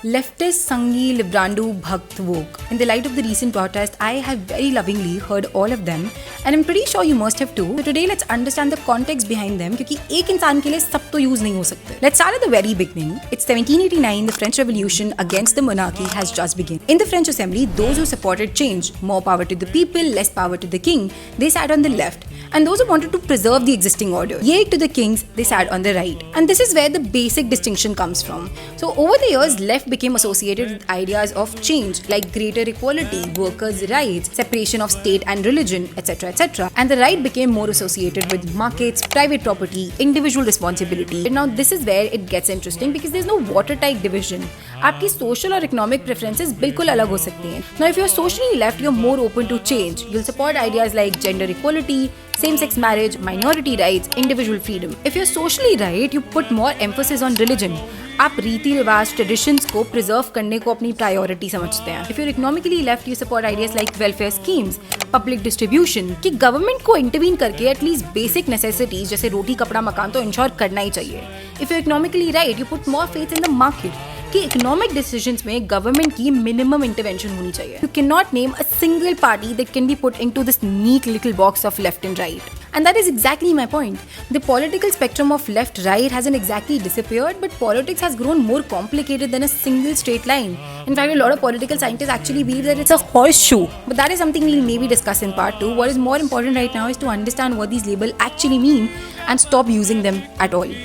Leftist Sangi Librandu Bhakt Vok. In the light of the recent protest, I have very lovingly heard all of them, and I'm pretty sure you must have too. So today let's understand the context behind them, क्योंकि एक इंसान के लिए सब तो use नहीं हो सकते. Let's start at the very beginning. It's 1789. The French Revolution against the monarchy has just begun. In the French Assembly, those who supported change, more power to the people, less power to the king, they sat on the left. And those who wanted to preserve the existing order, yea to the kings, they sat on the right. And this is where the basic distinction comes from. So over the years, left became associated with ideas of change like greater equality, workers' rights, separation of state and religion, etc. etc. And the right became more associated with markets, private property, individual responsibility. And now this is where it gets interesting because there's no watertight division. आपकी social और economic preferences बिल्कुल अलग हो सकती हैं. Now if you're socially left, you're more open to change. You'll support ideas like gender equality, same-sex marriage, minority rights, individual freedom. If you're socially right, you put more emphasis on religion. आप रीति रिवाज traditions को preserve करने को अपनी priority समझते हैं. If you economically left, you support ideas like welfare schemes, public distribution, कि गवर्नमेंट को इंटरवीन करके एटलीस्ट बेसिक नेसेसिटीज जैसे रोटी कपड़ा मकान तो इंश्योर करना ही चाहिए. If you economically right, you put more faith in the market कि इकोनॉमिक डिसीजंस में गवर्नमेंट की मिनिमम इंटरवेंशन होनी चाहिए. You can not name a single party that can be put into this neat little box of left and right. And that is exactly my point. The political spectrum of left-right hasn't exactly disappeared, but politics has grown more complicated than a single straight line. In fact, a lot of political scientists actually believe that it's a horseshoe. But that is something we'll maybe discuss in part 2. What is more important right now is to understand what these labels actually mean and stop using them at all.